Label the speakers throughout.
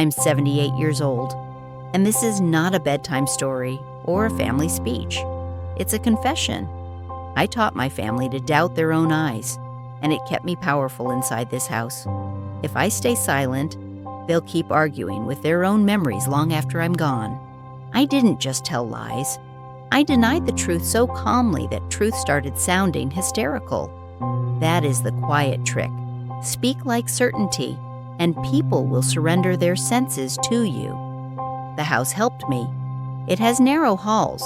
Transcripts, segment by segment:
Speaker 1: I'm 78 years old, and this is not a bedtime story or a family speech. It's a confession. I taught my family to doubt their own eyes, and it kept me powerful inside this house. If I stay silent, they'll keep arguing with their own memories long after I'm gone. I didn't just tell lies. I denied the truth so calmly that truth started sounding hysterical. That is the quiet trick. Speak like certainty, and people will surrender their senses to you. The house helped me. It has narrow halls,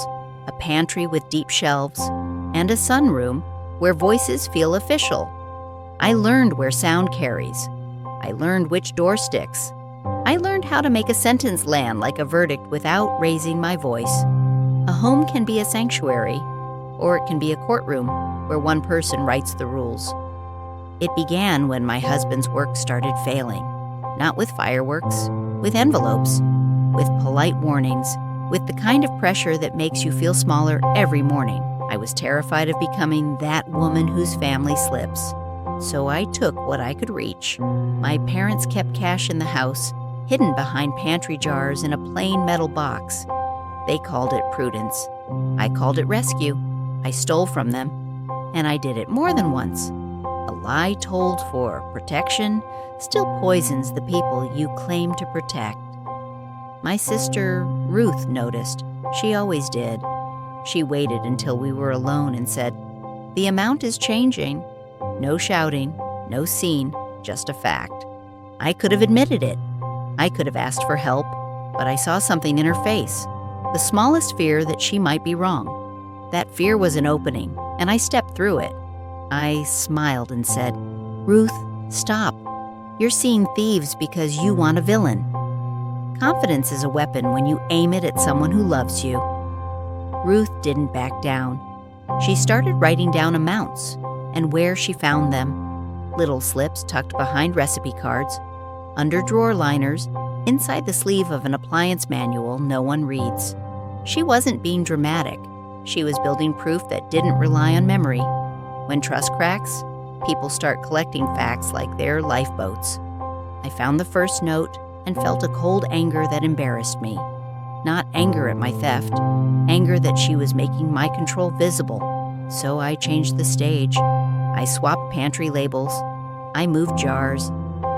Speaker 1: a pantry with deep shelves, and a sunroom where voices feel official. I learned where sound carries. I learned which door sticks. I learned how to make a sentence land like a verdict without raising my voice. A home can be a sanctuary, or it can be a courtroom where one person writes the rules. It began when my husband's work started failing, not with fireworks, with envelopes, with polite warnings, with the kind of pressure that makes you feel smaller every morning. I was terrified of becoming that woman whose family slips. So I took what I could reach. My parents kept cash in the house, hidden behind pantry jars in a plain metal box. They called it prudence. I called it rescue. I stole from them, and I did it more than once. A lie told for protection still poisons the people you claim to protect. My sister, Ruth, noticed. She always did. She waited until we were alone and said, "The amount is changing." No shouting, no scene, just a fact. I could have admitted it. I could have asked for help, but I saw something in her face. The smallest fear that she might be wrong. That fear was an opening, and I stepped through it. I smiled and said, "Ruth, stop. You're seeing thieves because you want a villain." Confidence is a weapon when you aim it at someone who loves you. Ruth didn't back down. She started writing down amounts and where she found them. Little slips tucked behind recipe cards, under drawer liners, inside the sleeve of an appliance manual no one reads. She wasn't being dramatic. She was building proof that didn't rely on memory. When trust cracks, people start collecting facts like they're lifeboats. I found the first note and felt a cold anger that embarrassed me. Not anger at my theft, anger that she was making my control visible. So I changed the stage. I swapped pantry labels. I moved jars.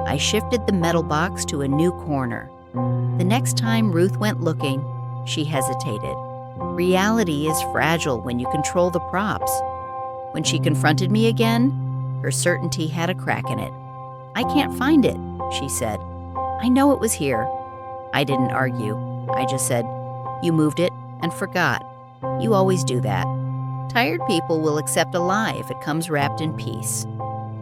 Speaker 1: I shifted the metal box to a new corner. The next time Ruth went looking, she hesitated. Reality is fragile when you control the props. When she confronted me again, her certainty had a crack in it. "I can't find it," she said. "I know it was here." I didn't argue. I just said, "You moved it and forgot. You always do that." Tired people will accept a lie if it comes wrapped in peace.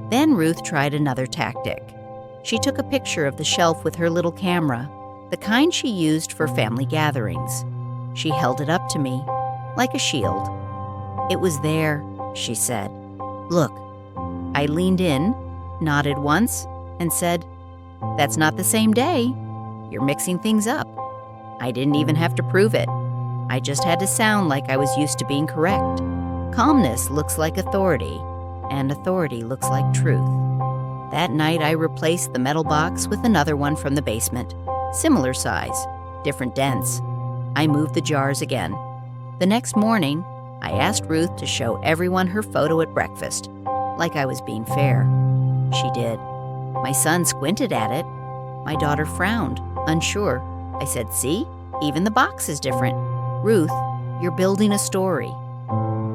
Speaker 1: Then Ruth tried another tactic. She took a picture of the shelf with her little camera, the kind she used for family gatherings. She held it up to me, like a shield. "It was there," she said. "Look." I leaned in, nodded once, and said, "That's not the same day. You're mixing things up." I didn't even have to prove it. I just had to sound like I was used to being correct. Calmness looks like authority, and authority looks like truth. That night, I replaced the metal box with another one from the basement. Similar size, different dents. I moved the jars again. The next morning, I asked Ruth to show everyone her photo at breakfast, like I was being fair. She did. My son squinted at it. My daughter frowned, unsure. I said, "See? Even the box is different. Ruth, you're building a story."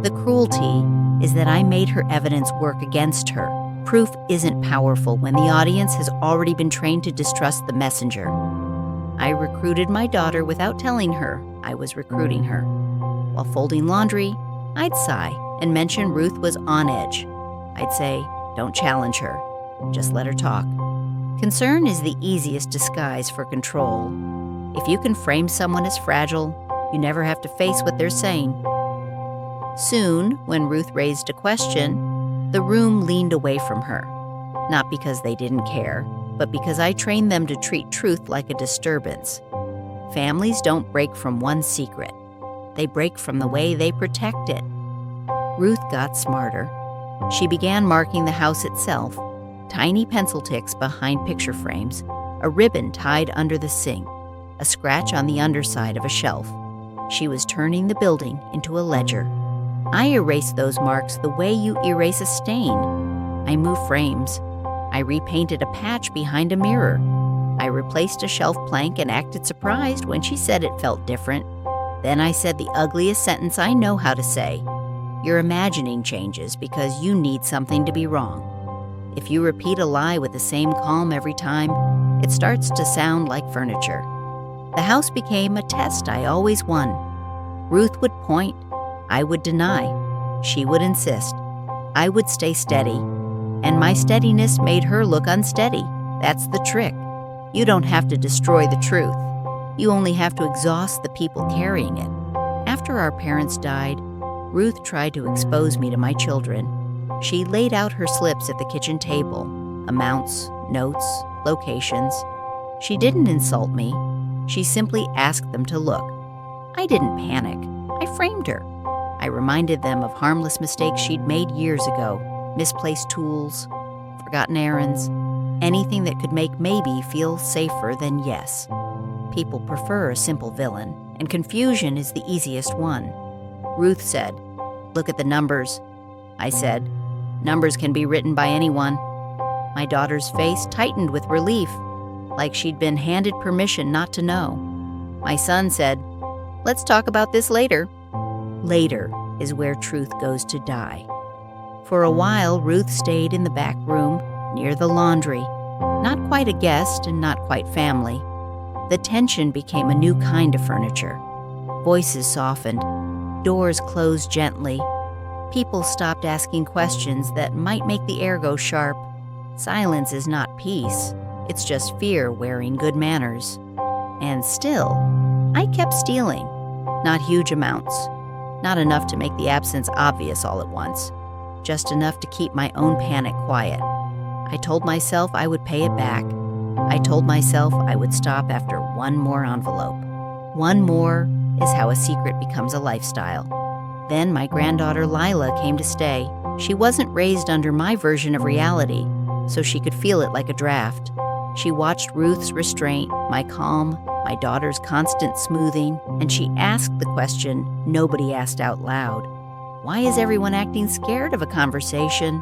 Speaker 1: The cruelty is that I made her evidence work against her. Proof isn't powerful when the audience has already been trained to distrust the messenger. I recruited my daughter without telling her I was recruiting her. While folding laundry, I'd sigh and mention Ruth was on edge. I'd say, "Don't challenge her. Just let her talk." Concern is the easiest disguise for control. If you can frame someone as fragile, you never have to face what they're saying. Soon, when Ruth raised a question, the room leaned away from her. Not because they didn't care, but because I trained them to treat truth like a disturbance. Families don't break from one secret. They break from the way they protect it. Ruth got smarter. She began marking the house itself, tiny pencil ticks behind picture frames, a ribbon tied under the sink, a scratch on the underside of a shelf. She was turning the building into a ledger. I erased those marks the way you erase a stain. I moved frames. I repainted a patch behind a mirror. I replaced a shelf plank and acted surprised when she said it felt different. Then I said the ugliest sentence I know how to say. Your imagining changes because you need something to be wrong. If you repeat a lie with the same calm every time, it starts to sound like furniture. The house became a test I always won. Ruth would point. I would deny. She would insist. I would stay steady. And my steadiness made her look unsteady. That's the trick. You don't have to destroy the truth. You only have to exhaust the people carrying it. After our parents died, Ruth tried to expose me to my children. She laid out her slips at the kitchen table, amounts, notes, locations. She didn't insult me. She simply asked them to look. I didn't panic. I framed her. I reminded them of harmless mistakes she'd made years ago, misplaced tools, forgotten errands, anything that could make maybe feel safer than yes. People prefer a simple villain, and confusion is the easiest one. Ruth said, "Look at the numbers." I said, "Numbers can be written by anyone." My daughter's face tightened with relief, like she'd been handed permission not to know. My son said, "Let's talk about this later." Later is where truth goes to die. For a while, Ruth stayed in the back room, near the laundry. Not quite a guest and not quite family. The tension became a new kind of furniture. Voices softened. Doors closed gently. People stopped asking questions that might make the air go sharp. Silence is not peace. It's just fear wearing good manners. And still, I kept stealing. Not huge amounts. Not enough to make the absence obvious all at once. Just enough to keep my own panic quiet. I told myself I would pay it back. I told myself I would stop after one more envelope. One more is how a secret becomes a lifestyle. Then my granddaughter Lila came to stay. She wasn't raised under my version of reality, so she could feel it like a draft. She watched Ruth's restraint, my calm, my daughter's constant smoothing, and she asked the question nobody asked out loud. Why is everyone acting scared of a conversation?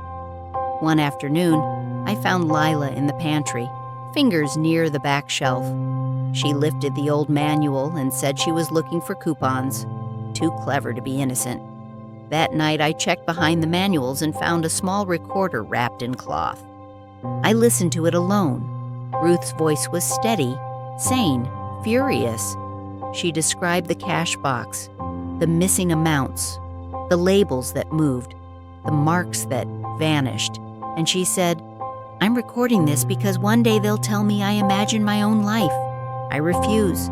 Speaker 1: One afternoon, I found Lila in the pantry, fingers near the back shelf. She lifted the old manual and said she was looking for coupons. Too clever to be innocent. That night, I checked behind the manuals and found a small recorder wrapped in cloth. I listened to it alone. Ruth's voice was steady, sane, furious. She described the cash box, the missing amounts, the labels that moved, the marks that vanished. And she said, "I'm recording this because one day they'll tell me I imagine my own life. I refuse."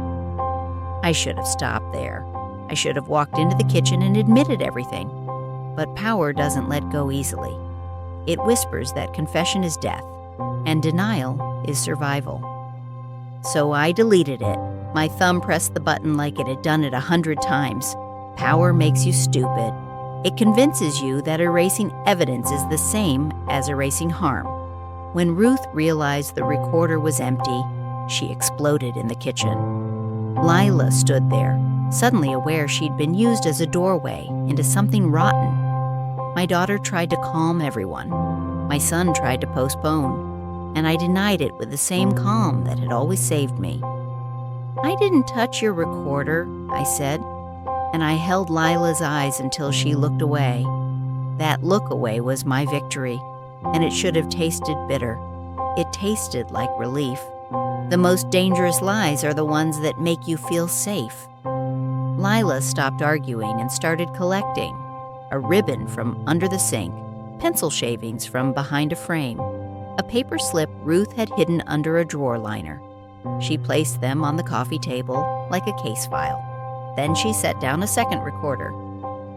Speaker 1: I should have stopped there. I should have walked into the kitchen and admitted everything. But power doesn't let go easily. It whispers that confession is death, and denial is survival. So I deleted it. My thumb pressed the button like it had done it 100 times. Power makes you stupid. It convinces you that erasing evidence is the same as erasing harm. When Ruth realized the recorder was empty, she exploded in the kitchen. Lila stood there, suddenly aware she'd been used as a doorway into something rotten. My daughter tried to calm everyone. My son tried to postpone, and I denied it with the same calm that had always saved me. "I didn't touch your recorder," I said, and I held Lila's eyes until she looked away. That look away was my victory, and it should have tasted bitter. It tasted like relief. The most dangerous lies are the ones that make you feel safe. Lila stopped arguing and started collecting. A ribbon from under the sink, pencil shavings from behind a frame, a paper slip Ruth had hidden under a drawer liner. She placed them on the coffee table like a case file. Then she set down a second recorder.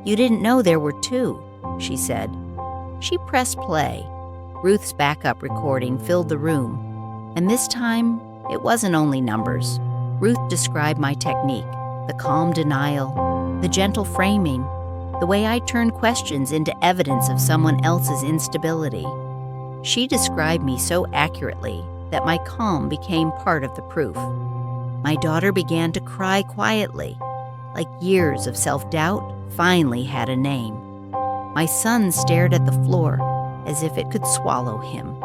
Speaker 1: "You didn't know there were two," she said. She pressed play. Ruth's backup recording filled the room, and this time it wasn't only numbers. Ruth described my technique, the calm denial, the gentle framing, the way I turned questions into evidence of someone else's instability. She described me so accurately that my calm became part of the proof. My daughter began to cry quietly, like years of self-doubt finally had a name. My son stared at the floor as if it could swallow him.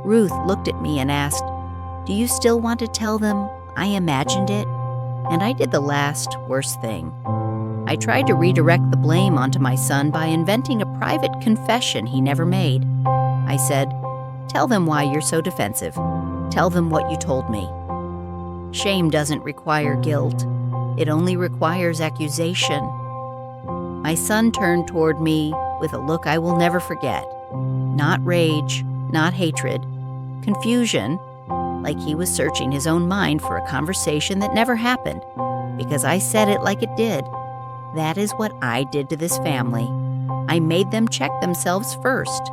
Speaker 1: Ruth looked at me and asked, "Do you still want to tell them I imagined it?" And I did the last, worst thing. I tried to redirect the blame onto my son by inventing a private confession he never made. I said, "Tell them why you're so defensive. Tell them what you told me." Shame doesn't require guilt. It only requires accusation. My son turned toward me with a look I will never forget. Not rage, not hatred, confusion, like he was searching his own mind for a conversation that never happened, because I said it like it did. That is what I did to this family. I made them check themselves first.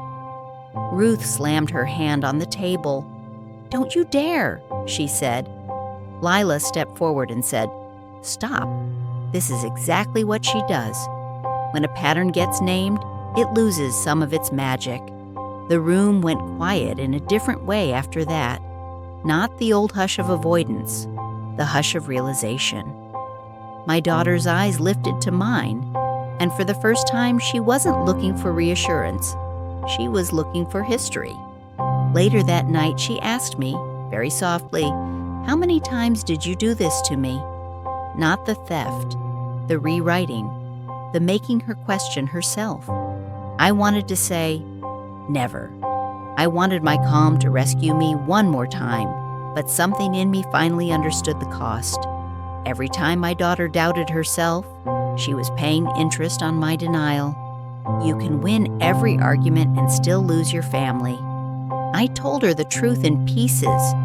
Speaker 1: Ruth slammed her hand on the table. "Don't you dare," she said. Lila stepped forward and said, "Stop. This is exactly what she does. When a pattern gets named, it loses some of its magic." The room went quiet in a different way after that. Not the old hush of avoidance, the hush of realization. My daughter's eyes lifted to mine, and for the first time she wasn't looking for reassurance. She was looking for history. Later that night she asked me, very softly, "How many times did you do this to me?" Not the theft, the rewriting, the making her question herself. I wanted to say, never. I wanted my calm to rescue me one more time, but something in me finally understood the cost. Every time my daughter doubted herself, she was paying interest on my denial. You can win every argument and still lose your family. I told her the truth in pieces,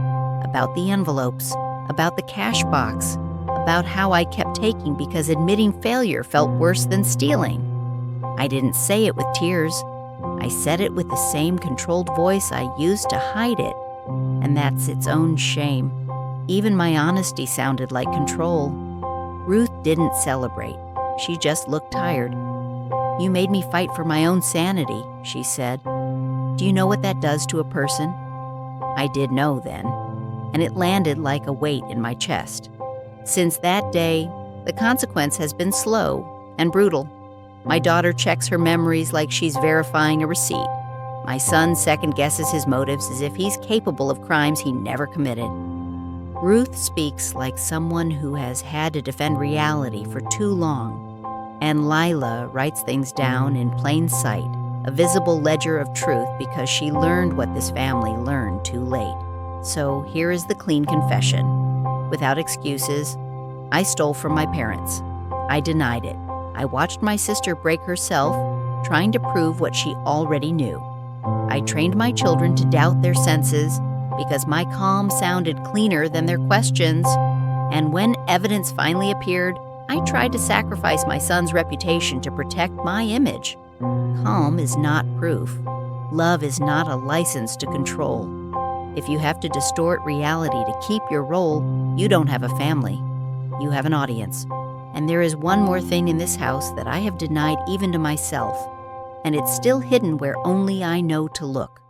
Speaker 1: about the envelopes, about the cash box, about how I kept taking because admitting failure felt worse than stealing. I didn't say it with tears. I said it with the same controlled voice I used to hide it, and that's its own shame. Even my honesty sounded like control. Ruth didn't celebrate. She just looked tired. "You made me fight for my own sanity," she said. "Do you know what that does to a person?" I did know then, and it landed like a weight in my chest. Since that day, the consequence has been slow and brutal. My daughter checks her memories like she's verifying a receipt. My son second-guesses his motives as if he's capable of crimes he never committed. Ruth speaks like someone who has had to defend reality for too long. And Lila writes things down in plain sight, a visible ledger of truth because she learned what this family learned too late. So here is the clean confession. Without excuses, I stole from my parents. I denied it. I watched my sister break herself, trying to prove what she already knew. I trained my children to doubt their senses because my calm sounded cleaner than their questions. And when evidence finally appeared, I tried to sacrifice my son's reputation to protect my image. Calm is not proof. Love is not a license to control. If you have to distort reality to keep your role, you don't have a family. You have an audience. And there is one more thing in this house that I have denied even to myself, and it's still hidden where only I know to look.